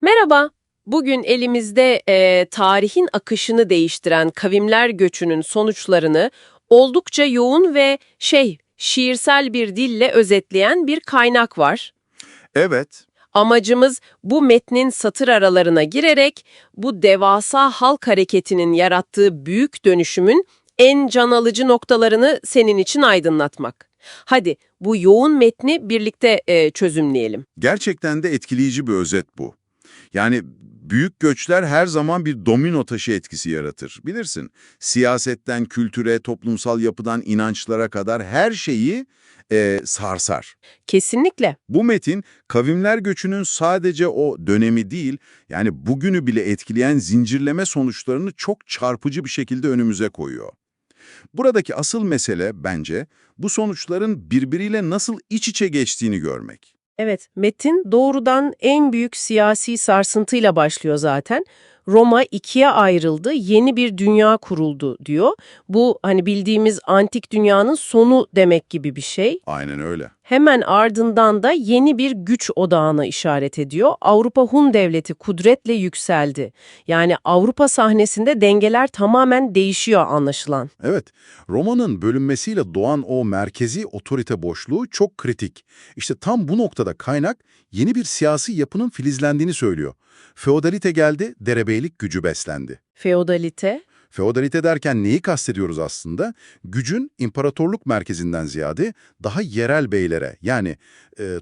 Merhaba. Bugün elimizde tarihin akışını değiştiren kavimler göçünün sonuçlarını oldukça yoğun ve şiirsel bir dille özetleyen bir kaynak var. Evet, Amacımız bu metnin satır aralarına girerek bu devasa halk hareketinin yarattığı büyük dönüşümün en can alıcı noktalarını senin için aydınlatmak. Hadi bu yoğun metni birlikte çözümleyelim. gerçekten de etkileyici bir özet bu. Yani büyük göçler her zaman bir domino taşı etkisi yaratır. Bilirsin, siyasetten kültüre, toplumsal yapıdan inançlara kadar her şeyi sarsar. Kesinlikle. Bu metin, kavimler göçünün sadece o dönemi değil, yani bugünü bile etkileyen zincirleme sonuçlarını çok çarpıcı bir şekilde önümüze koyuyor. Buradaki asıl mesele bence bu sonuçların birbiriyle nasıl iç içe geçtiğini görmek. Evet, metin doğrudan en büyük siyasi sarsıntıyla başlıyor zaten. Roma ikiye ayrıldı, yeni bir dünya kuruldu diyor. Bu hani bildiğimiz antik dünyanın sonu demek gibi bir şey. Aynen öyle. Hemen ardından da yeni bir güç odağına işaret ediyor. Avrupa Hun Devleti kudretle yükseldi. Yani Avrupa sahnesinde dengeler tamamen değişiyor anlaşılan. Evet, Roma'nın bölünmesiyle doğan o merkezi otorite boşluğu çok kritik. İşte tam bu noktada kaynak yeni bir siyasi yapının filizlendiğini söylüyor. Feodalite geldi, derebeylik gücü beslendi. Feodalite. Feodalite derken neyi kastediyoruz aslında? Gücün imparatorluk merkezinden ziyade daha yerel beylere yani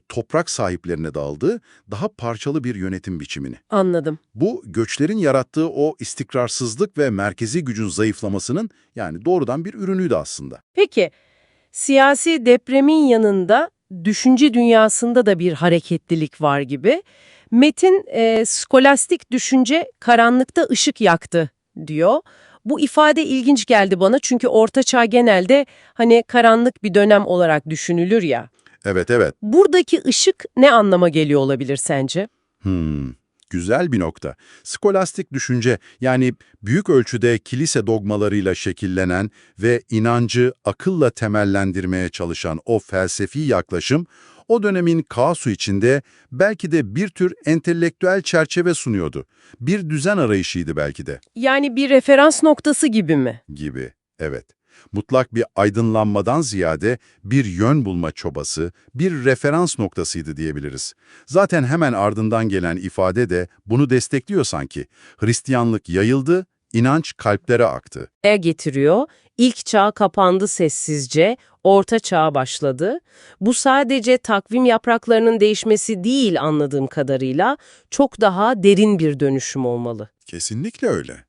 toprak sahiplerine dağıldığı daha parçalı bir yönetim biçimini. Anladım. Bu göçlerin yarattığı o istikrarsızlık ve merkezi gücün zayıflamasının yani doğrudan bir ürünüydü aslında. Peki, siyasi depremin yanında düşünce dünyasında da bir hareketlilik var gibi. Metin, skolastik düşünce karanlıkta ışık yaktı diyor. Bu ifade ilginç geldi bana çünkü Orta Çağ genelde hani karanlık bir dönem olarak düşünülür ya. Evet, evet. Buradaki ışık ne anlama geliyor olabilir sence? Güzel bir nokta. Skolastik düşünce yani büyük ölçüde kilise dogmalarıyla şekillenen ve inancı akılla temellendirmeye çalışan o felsefi yaklaşım, o dönemin kaosu içinde belki de bir tür entelektüel çerçeve sunuyordu. Bir düzen arayışıydı belki de Yani bir referans noktası gibi mi? gibi. Evet. Mutlak bir aydınlanmadan ziyade bir yön bulma çabası, bir referans noktasıydı diyebiliriz. Zaten hemen ardından gelen ifade de bunu destekliyor sanki. Hristiyanlık yayıldı, inanç kalplere aktı. Getiriyor. İlk çağ kapandı sessizce, orta çağ başladı. Bu sadece takvim yapraklarının değişmesi değil anladığım kadarıyla, çok daha derin bir dönüşüm olmalı. Kesinlikle öyle.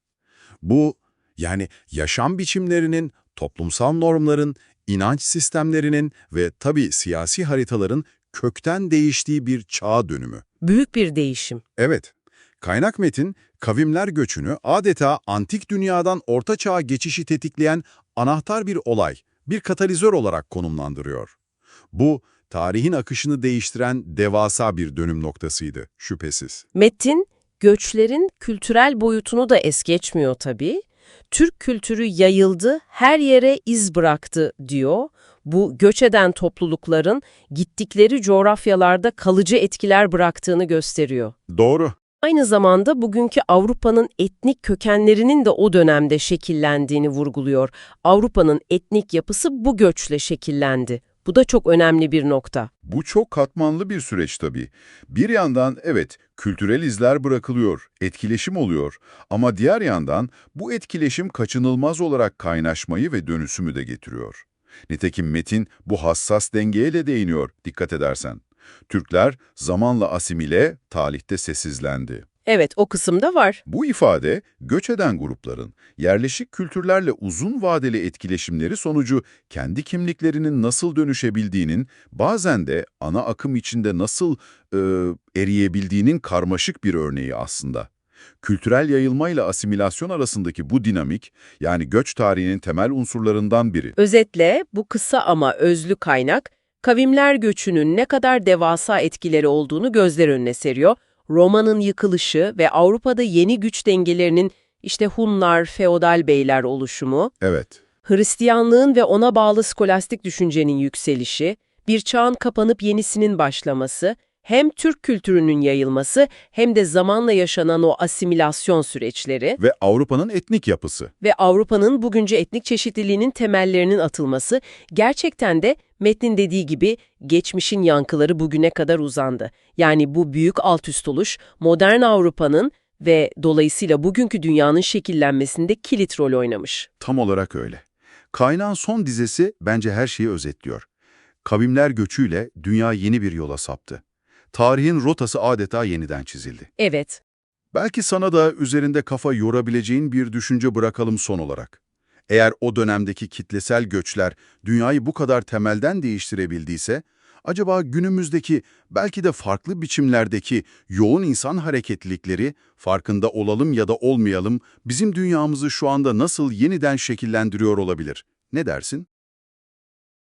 Bu yani yaşam biçimlerinin, toplumsal normların, inanç sistemlerinin ve tabii siyasi haritaların kökten değiştiği bir çağ dönümü. Büyük bir değişim. Evet, kaynak metin, kavimler göçünü adeta antik dünyadan orta çağa geçişi tetikleyen anahtar bir olay, bir katalizör olarak konumlandırıyor. Bu, tarihin akışını değiştiren devasa bir dönüm noktasıydı, şüphesiz. Metin, göçlerin kültürel boyutunu da es geçmiyor tabii. Türk kültürü yayıldı, her yere iz bıraktı diyor. Bu göç eden toplulukların gittikleri coğrafyalarda kalıcı etkiler bıraktığını gösteriyor. Doğru. Aynı zamanda bugünkü Avrupa'nın etnik kökenlerinin de o dönemde şekillendiğini vurguluyor. Avrupa'nın etnik yapısı bu göçle şekillendi. Bu da çok önemli bir nokta. Bu çok katmanlı bir süreç tabii. Bir yandan evet, kültürel izler bırakılıyor, etkileşim oluyor ama diğer yandan bu etkileşim kaçınılmaz olarak kaynaşmayı ve dönüşümü de getiriyor. Nitekim metin bu hassas dengeye de değiniyor, dikkat edersen. Türkler zamanla asimile, tarihte sessizlendi. Evet, o kısımda var. Bu ifade, göç eden grupların yerleşik kültürlerle uzun vadeli etkileşimleri sonucu kendi kimliklerinin nasıl dönüşebildiğinin, bazen de ana akım içinde nasıl eriyebildiğinin karmaşık bir örneği aslında. Kültürel yayılmayla asimilasyon arasındaki bu dinamik, yani göç tarihinin temel unsurlarından biri. Özetle bu kısa ama özlü kaynak, kavimler göçünün ne kadar devasa etkileri olduğunu gözler önüne seriyor. Roma'nın yıkılışı ve Avrupa'da yeni güç dengelerinin işte Hunlar, feodal beyler oluşumu, Evet. Hristiyanlığın ve ona bağlı skolastik düşüncenin yükselişi, bir çağın kapanıp yenisinin başlaması, Hem Türk kültürünün yayılması hem de zamanla yaşanan o asimilasyon süreçleri Ve Avrupa'nın etnik yapısı. ve Avrupa'nın bugünkü etnik çeşitliliğinin temellerinin atılması gerçekten de metnin dediği gibi geçmişin yankıları bugüne kadar uzandı. Yani bu büyük altüst oluş modern Avrupa'nın ve dolayısıyla bugünkü dünyanın şekillenmesinde kilit rol oynamış. Tam olarak öyle. Kaynağın son dizesi bence her şeyi özetliyor. Kavimler göçüyle dünya yeni bir yola saptı. Tarihin rotası adeta yeniden çizildi. Evet, Belki sana da üzerinde kafa yorabileceğin bir düşünce bırakalım son olarak. Eğer o dönemdeki kitlesel göçler dünyayı bu kadar temelden değiştirebildiyse, acaba günümüzdeki belki de farklı biçimlerdeki yoğun insan hareketlilikleri, farkında olalım ya da olmayalım, bizim dünyamızı şu anda nasıl yeniden şekillendiriyor olabilir? Ne dersin?